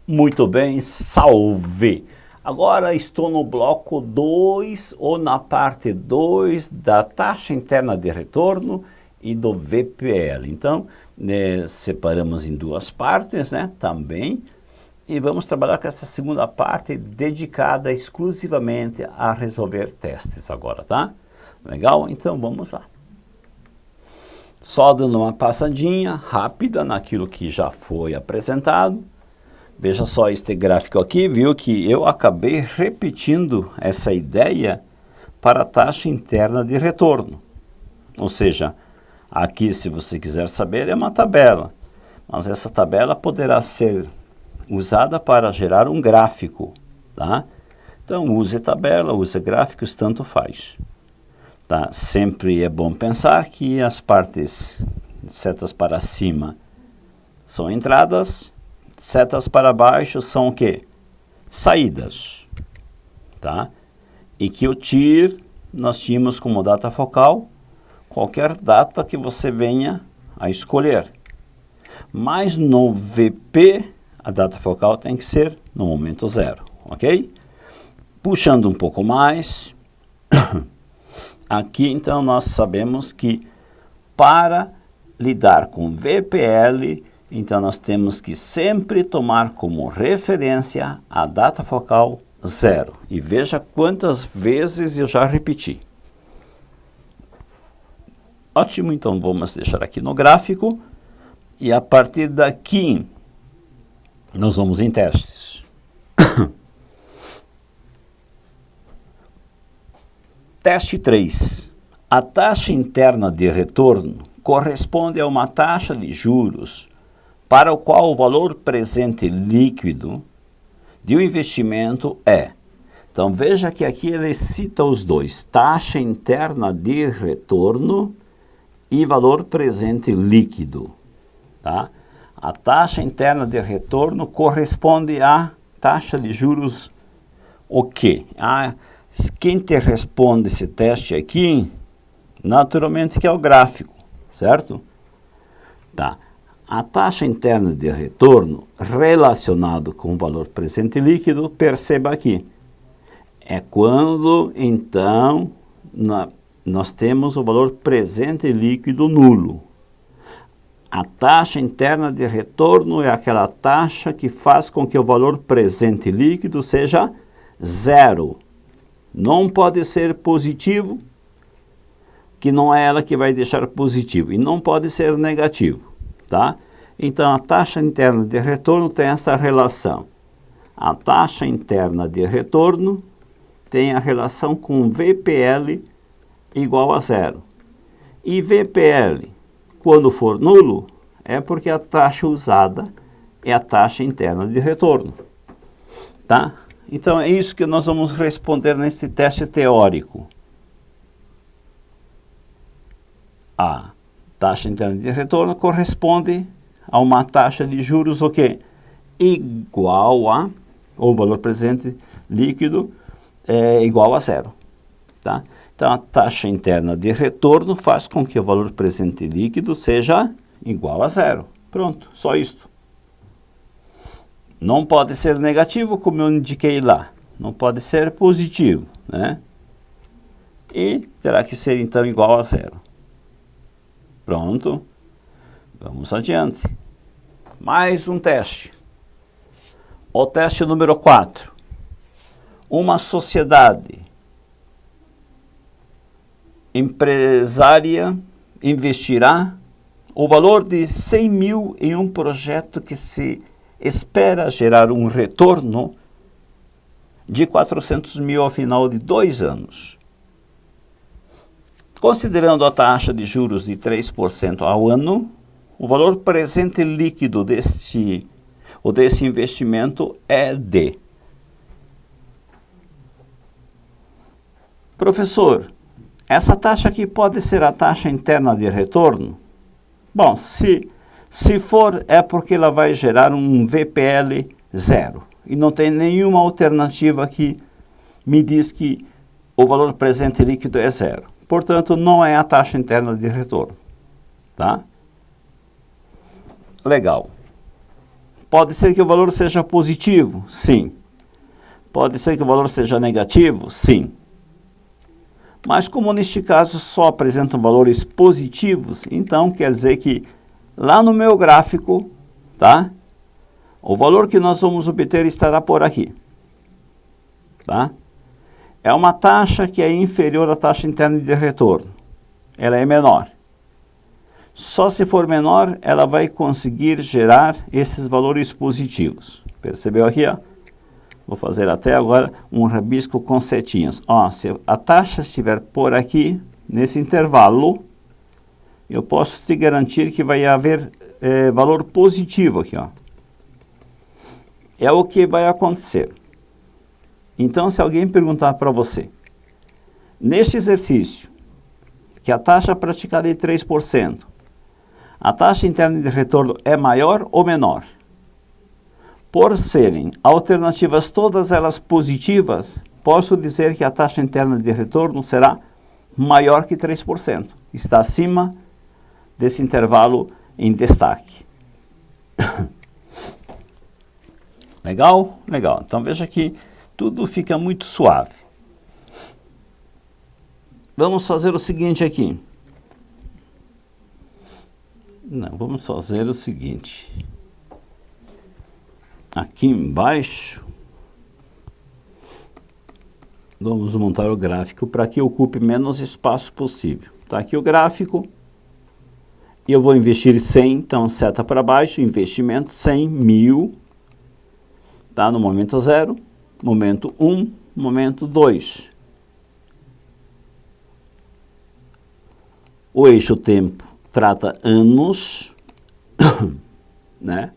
Muito bem, salve! Agora estou no bloco 2 ou na parte 2 da taxa interna de retorno e do VPL. Então, separamos em duas partes, também. E vamos trabalhar com essa segunda parte dedicada exclusivamente a resolver testes agora, tá? Legal? Então, vamos lá. Só dando uma passadinha rápida naquilo que já foi apresentado. Veja só este gráfico aqui, viu que eu acabei repetindo essa ideia para a taxa interna de retorno. Ou seja, aqui, se você quiser saber, é uma tabela. Mas essa tabela poderá ser usada para gerar um gráfico, tá? Então, use tabela, use gráficos, tanto faz. Tá? Sempre é bom pensar que as partes setas para cima são entradas, setas para baixo são o quê? Saídas, tá? E que o TIR nós tínhamos como data focal qualquer data que você venha a escolher. Mas no VP a data focal tem que ser no momento zero, ok? Puxando um pouco mais, aqui então nós sabemos que para lidar com VPL, então nós temos que sempre tomar como referência a data focal zero. E veja quantas vezes eu já repeti. Ótimo, então vamos deixar aqui no gráfico. E a partir daqui, nós vamos em testes. Teste 3. A taxa interna de retorno corresponde a uma taxa de juros para o qual o valor presente líquido de um investimento é. Então, veja que aqui ele cita os dois, taxa interna de retorno e valor presente líquido. Tá? A taxa interna de retorno corresponde à taxa de juros o quê? Quem te responde esse teste aqui, naturalmente que é o gráfico, certo? Tá. A taxa interna de retorno relacionado com o valor presente líquido, perceba aqui, é quando, então, nós temos o valor presente líquido nulo. A taxa interna de retorno é aquela taxa que faz com que o valor presente líquido seja zero. Não pode ser positivo, que não é ela que vai deixar positivo, e não pode ser negativo. Tá? Então, a taxa interna de retorno tem essa relação. A taxa interna de retorno tem a relação com VPL igual a zero. E VPL, quando for nulo, é porque a taxa usada é a taxa interna de retorno. Tá? Então, é isso que nós vamos responder nesse teste teórico. A taxa interna de retorno corresponde a uma taxa de juros o quê? Igual a, ou o valor presente líquido é igual a zero. Tá? Então, a taxa interna de retorno faz com que o valor presente líquido seja igual a zero. Pronto, só isto. Não pode ser negativo, como eu indiquei lá. Não pode ser positivo, né? E terá que ser, então, igual a zero. Pronto. Vamos adiante. Mais um teste. O teste número 4. Uma sociedade empresária investirá o valor de 100 mil em um projeto que se espera gerar um retorno de 400 mil ao final de 2 anos. Considerando a taxa de juros de 3% ao ano, o valor presente líquido desse investimento é de... Professor, essa taxa aqui pode ser a taxa interna de retorno? Bom, se for, é porque ela vai gerar um VPL zero. E não tem nenhuma alternativa que me diz que o valor presente líquido é zero. Portanto, não é a taxa interna de retorno. Tá? Legal. Pode ser que o valor seja positivo? Sim. Pode ser que o valor seja negativo? Sim. Mas como neste caso só apresentam valores positivos, então quer dizer que lá no meu gráfico, tá? O valor que nós vamos obter estará por aqui. Tá? É uma taxa que é inferior à taxa interna de retorno. Ela é menor. Só se for menor, ela vai conseguir gerar esses valores positivos. Percebeu aqui, ó? Vou fazer até agora um rabisco com setinhas. Ó, se a taxa estiver por aqui, nesse intervalo, eu posso te garantir que vai haver valor positivo aqui, ó. É o que vai acontecer. Então, se alguém perguntar para você, neste exercício, que a taxa praticada é 3%, a taxa interna de retorno é maior ou menor? Por serem alternativas todas elas positivas, posso dizer que a taxa interna de retorno será maior que 3%. Está acima desse intervalo em destaque. Legal? Legal. Então veja que tudo fica muito suave. Vamos fazer o seguinte aqui. Não, vamos fazer o seguinte. Aqui embaixo, vamos montar o gráfico para que ocupe menos espaço possível. Está aqui o gráfico. E eu vou investir 100, então seta para baixo, investimento 100, 1000. Tá? No momento 0, momento 1, momento 2. O eixo tempo trata anos, né?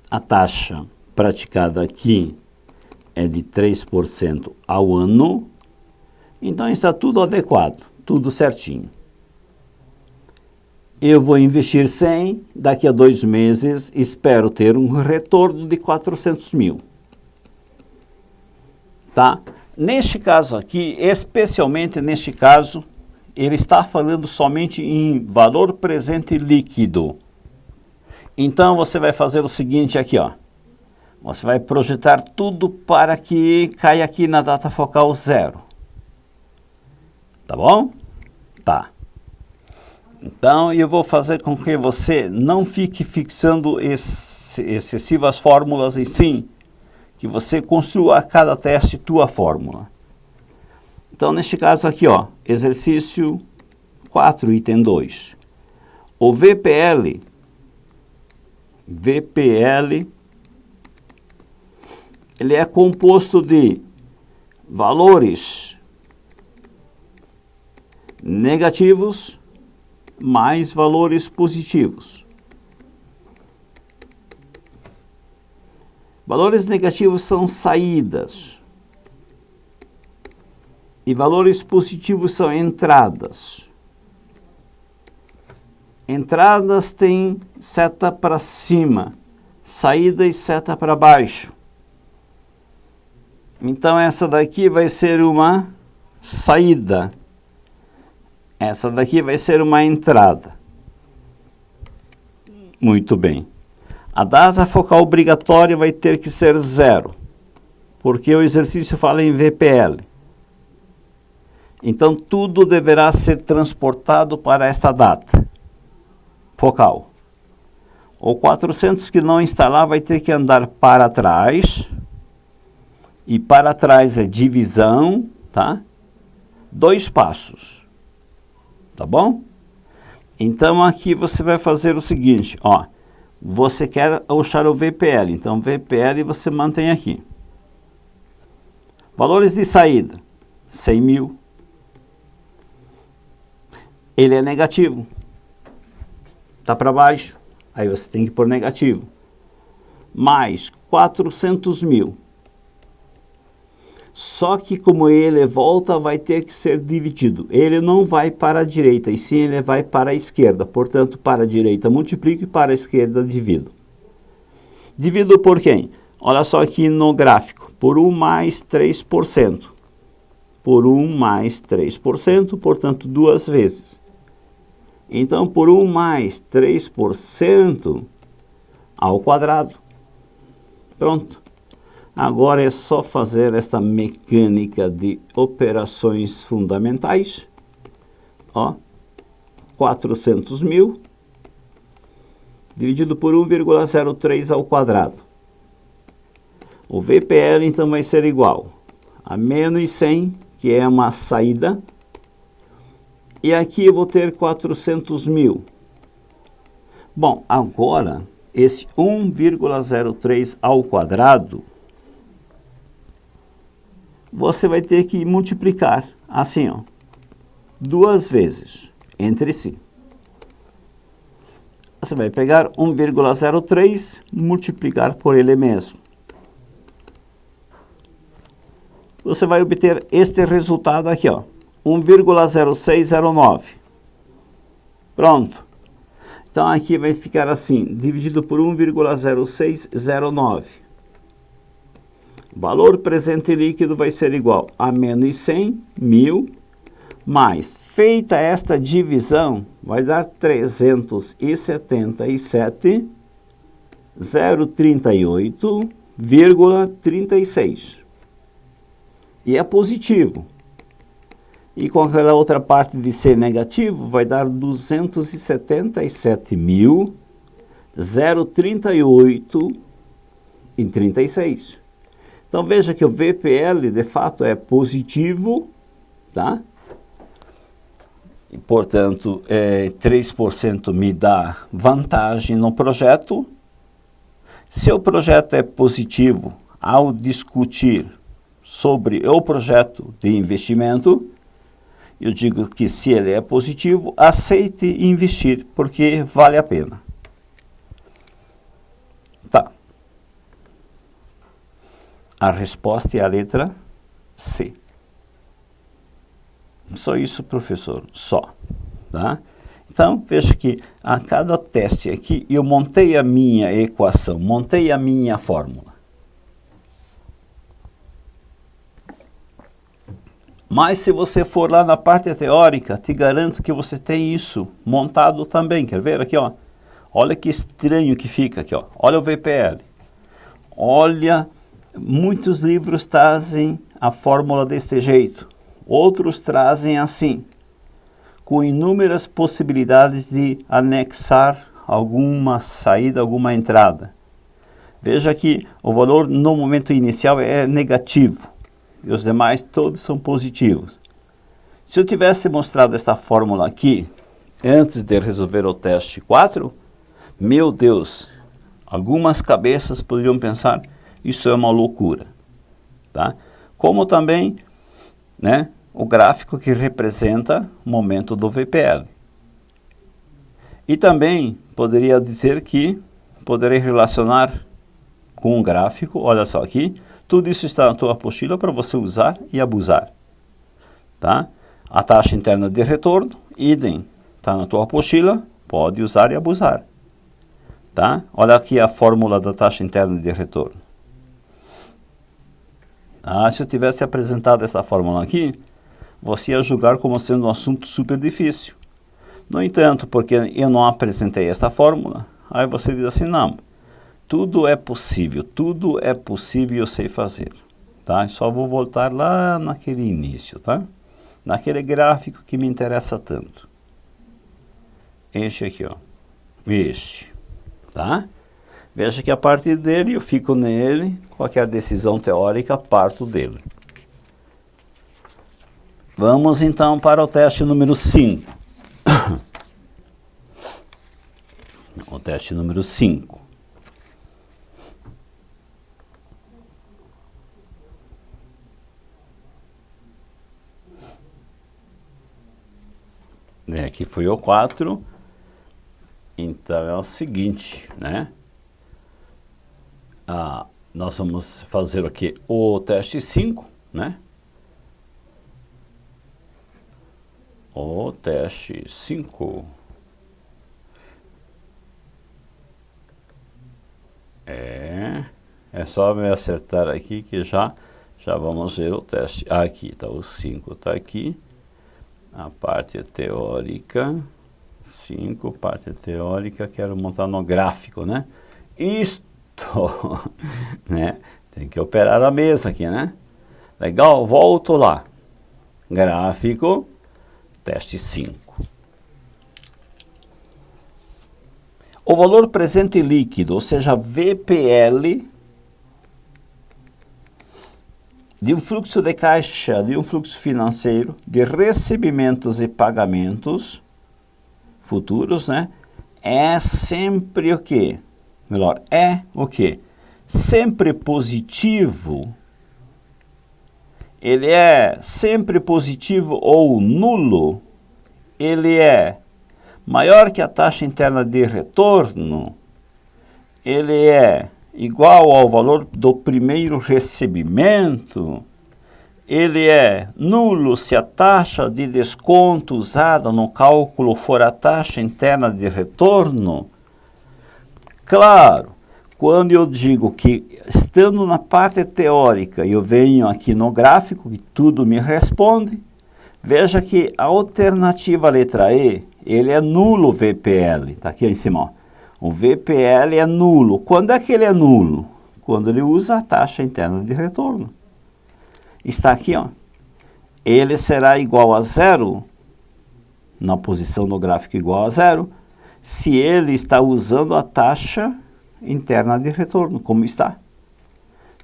A taxa praticada aqui é de 3% ao ano, então está tudo adequado, tudo certinho. Eu vou investir 100, daqui a 2 meses espero ter um retorno de 400 mil. Tá? Neste caso aqui, especialmente neste caso, ele está falando somente em valor presente líquido. Então, você vai fazer o seguinte aqui, ó. Você vai projetar tudo para que caia aqui na data focal 0. Tá bom? Tá. Então, eu vou fazer com que você não fique fixando excessivas fórmulas, e sim, que você construa a cada teste tua fórmula. Então, neste caso aqui, ó, exercício 4, item 2. O VPL, ele é composto de valores negativos mais valores positivos. Valores negativos são saídas e valores positivos são entradas. Entradas têm seta para cima, saída e seta para baixo. Então essa daqui vai ser uma saída. Essa daqui vai ser uma entrada. Muito bem. A data focal obrigatória vai ter que ser 0, porque o exercício fala em VPL. Então tudo deverá ser transportado para esta data focal. O 400 que não está lá vai ter que andar para trás. E para trás é divisão, tá? 2 passos. Tá bom? Então aqui você vai fazer o seguinte, ó. Você quer achar o VPL, então VPL você mantém aqui. Valores de saída, 100 mil. Ele é negativo. Tá para baixo, aí você tem que pôr negativo. Mais 400 mil. Só que como ele volta, vai ter que ser dividido. Ele não vai para a direita, e sim ele vai para a esquerda. Portanto, para a direita multiplico e para a esquerda divido. Divido por quem? Olha só aqui no gráfico. Por 1 mais 3%. Por 1 mais 3%, portanto, 2 vezes. Então, por 1 mais 3% ao quadrado. Pronto. Agora é só fazer esta mecânica de operações fundamentais. Ó, 400 mil dividido por 1,03 ao quadrado. O VPL então vai ser igual a menos 100, que é uma saída. E aqui eu vou ter 400 mil. Bom, agora esse 1,03 ao quadrado, você vai ter que multiplicar assim, ó, 2 vezes entre si. Você vai pegar 1,03, multiplicar por ele mesmo. Você vai obter este resultado aqui, ó, 1,0609. Pronto. Então aqui vai ficar assim, dividido por 1,0609. O valor presente líquido vai ser igual a menos 100 mil, mais, feita esta divisão, vai dar 377.038,36. E é positivo. E com aquela outra parte de ser negativo, vai dar 277.038,36. Então veja que o VPL de fato é positivo, tá? E, portanto, 3% me dá vantagem no projeto. Se o projeto é positivo, ao discutir sobre o projeto de investimento, eu digo que se ele é positivo, aceite investir, porque vale a pena. Tá. A resposta é a letra C. Só isso, professor, só. Tá? Então, veja que a cada teste aqui, eu montei a minha equação, montei a minha fórmula. Mas se você for lá na parte teórica, te garanto que você tem isso montado também. Quer ver aqui, ó? Olha que estranho que fica aqui, ó. Olha o VPL. Olha, muitos livros trazem a fórmula deste jeito. Outros trazem assim, com inúmeras possibilidades de anexar alguma saída, alguma entrada. Veja que o valor no momento inicial é negativo. E os demais todos são positivos. Se eu tivesse mostrado esta fórmula aqui, antes de resolver o teste 4, meu Deus, algumas cabeças poderiam pensar, isso é uma loucura. Tá? Como também, né, o gráfico que representa o momento do VPL. E também poderia dizer que poderei relacionar com um gráfico, olha só aqui, tudo isso está na tua apostila para você usar e abusar. Tá? A taxa interna de retorno, idem, está na tua apostila, pode usar e abusar. Tá? Olha aqui a fórmula da taxa interna de retorno. Se eu tivesse apresentado essa fórmula aqui, você ia julgar como sendo um assunto super difícil. No entanto, porque eu não apresentei esta fórmula, aí você diz assim, não, tudo é possível eu sei fazer. Tá? Só vou voltar lá naquele início, tá? Naquele gráfico que me interessa tanto. Este aqui, ó. Este. Tá? Veja que a partir dele eu fico nele, qualquer decisão teórica parto dele. Vamos então para o teste número 5. O teste número 5. Aqui foi o 4. Então é o seguinte, né? Nós vamos fazer aqui o teste 5, né? O teste 5. É só me acertar aqui que já vamos ver o teste. Aqui está o 5, está aqui. A parte teórica, 5, parte teórica, quero montar no gráfico, né? Né? Tem que operar a mesa aqui, né? Legal, volto lá. Gráfico, teste 5. O valor presente líquido, ou seja, VPL, de um fluxo de caixa, de um fluxo financeiro, de recebimentos e pagamentos futuros, né? É sempre o quê? Melhor, é o quê? Sempre positivo. Ele é sempre positivo ou nulo. Ele é maior que a taxa interna de retorno. Ele é igual ao valor do primeiro recebimento. Ele é nulo se a taxa de desconto usada no cálculo for a taxa interna de retorno. Claro, quando eu digo que estando na parte teórica, eu venho aqui no gráfico e tudo me responde, veja que a alternativa letra E, ele é nulo o VPL, está aqui em cima, ó. O VPL é nulo. Quando é que ele é nulo? Quando ele usa a taxa interna de retorno. Está aqui, ó. Ele será igual a zero, na posição do gráfico igual a zero, se ele está usando a taxa interna de retorno, como está.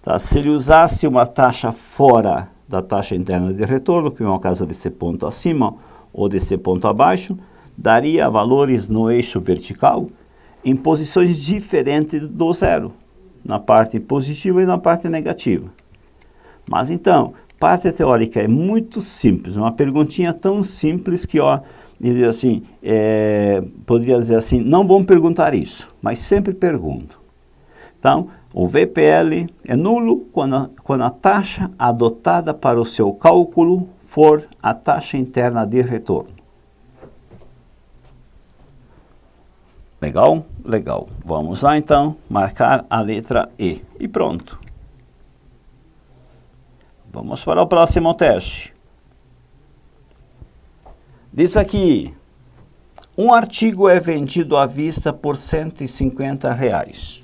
Tá? Se ele usasse uma taxa fora da taxa interna de retorno, que é o caso desse ponto acima ou desse ponto abaixo, daria valores no eixo vertical em posições diferentes do zero, na parte positiva e na parte negativa. Mas então, parte teórica é muito simples, uma perguntinha tão simples que, ó, ele assim, poderia dizer assim, não vamos perguntar isso, mas sempre pergunto. Então, o VPL é nulo quando a taxa adotada para o seu cálculo for a taxa interna de retorno. Legal? Legal. Vamos lá então, marcar a letra E. E pronto. Vamos para o próximo teste. Diz aqui, um artigo é vendido à vista por R$150.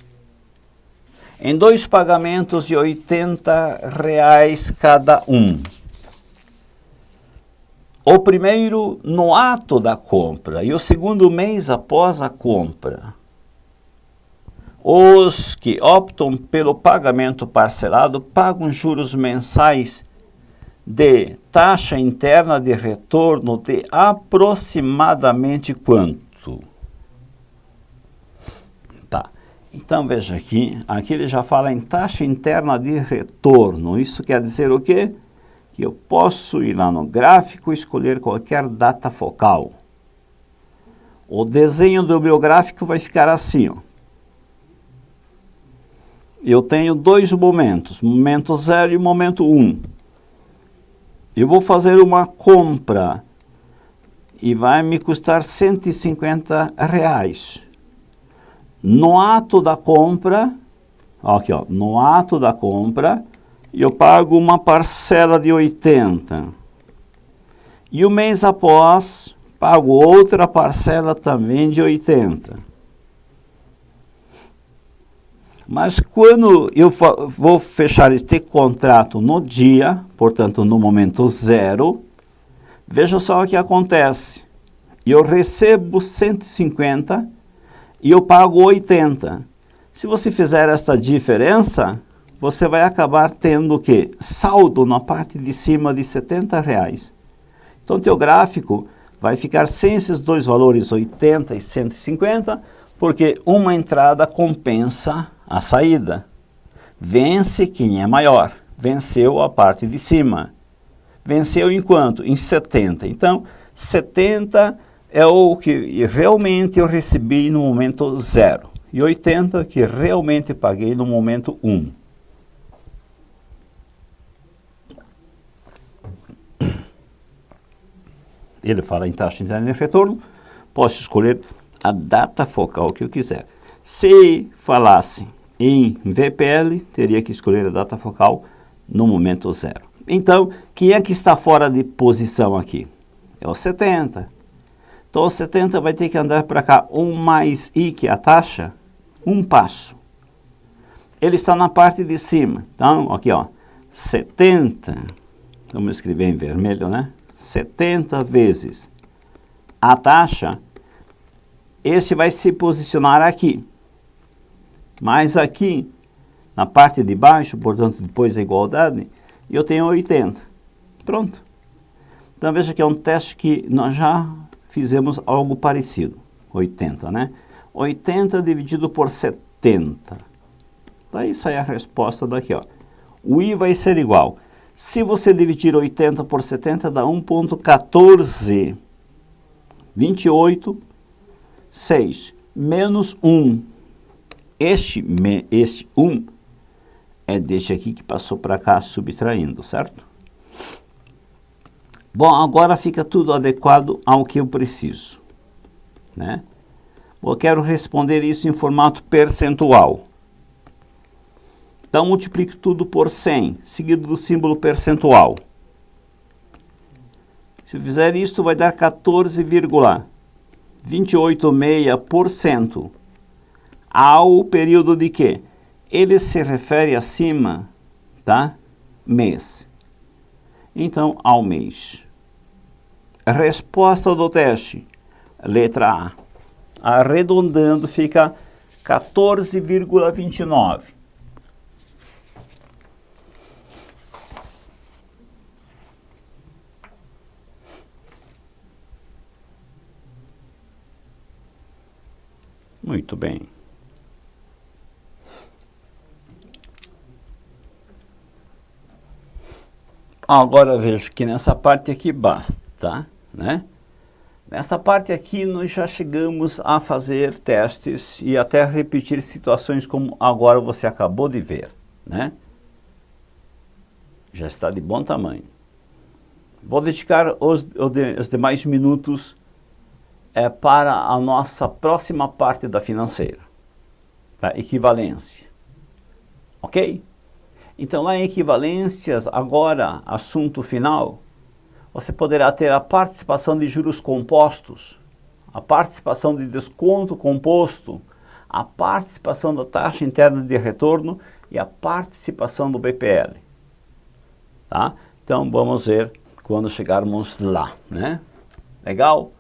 Em 2 pagamentos de R$80 cada um. O primeiro no ato da compra e o segundo mês após a compra. Os que optam pelo pagamento parcelado pagam juros mensais de taxa interna de retorno de aproximadamente quanto? Tá. Então veja aqui ele já fala em taxa interna de retorno. Isso quer dizer o quê? Que eu posso ir lá no gráfico e escolher qualquer data focal. O desenho do meu gráfico vai ficar assim, ó. Eu tenho 2 momentos, momento 0 e momento 1. Eu vou fazer uma compra e vai me custar R$150. No ato da compra, aqui ó, no ato da compra, eu pago uma parcela de 80. E o mês após, pago outra parcela também de 80. Mas quando eu vou fechar este contrato no dia, portanto no momento 0, veja só o que acontece. Eu recebo 150 e eu pago 80. Se você fizer esta diferença, você vai acabar tendo o quê? Saldo na parte de cima de R$70. Então, teu gráfico vai ficar sem esses 2 valores, 80 e 150, porque uma entrada compensa a saída. Vence quem é maior. Venceu a parte de cima. Venceu em quanto? Em 70. Então, 70 é o que realmente eu recebi no momento 0. E 80 que realmente paguei no momento 1. Ele fala em taxa interna de retorno. Posso escolher a data focal que eu quiser. Se falasse em VPL, teria que escolher a data focal no momento 0. Então, quem é que está fora de posição aqui? É o 70. Então, o 70 vai ter que andar para cá. 1 mais I, que é a taxa, um passo. ele está na parte de cima. Então, aqui, ó, 70, vamos escrever em vermelho, né? 70 vezes a taxa, esse vai se posicionar aqui. Mas aqui, na parte de baixo, portanto, depois da igualdade, eu tenho 80. Pronto. Então, veja que é um teste que nós já fizemos algo parecido. 80, né? 80 dividido por 70. Daí sai a resposta daqui, ó. O I vai ser igual. Se você dividir 80 por 70, dá 1,14. 28, 6. Menos 1. Este 1 é deste aqui que passou para cá subtraindo, certo? Bom, agora fica tudo adequado ao que eu preciso, né? Eu quero responder isso em formato percentual. Então, multiplique tudo por 100, seguido do símbolo percentual. Se eu fizer isso, vai dar 14,286% ao período de quê? Ele se refere acima da mês. Então, ao mês. Resposta do teste. Letra A. Arredondando, fica 14,29. Muito bem. Agora vejo que nessa parte aqui basta, né? Nessa parte aqui nós já chegamos a fazer testes e até repetir situações como agora você acabou de ver, né? Já está de bom tamanho. Vou dedicar os demais minutos para a nossa próxima parte da financeira, da equivalência. Ok? Então, lá em equivalências, agora, assunto final, você poderá ter a participação de juros compostos, a participação de desconto composto, a participação da taxa interna de retorno e a participação do BPL. Tá? Então, vamos ver quando chegarmos lá, né? Legal?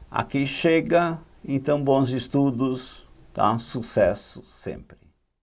Aqui chega, então, bons estudos, tá? Sucesso sempre.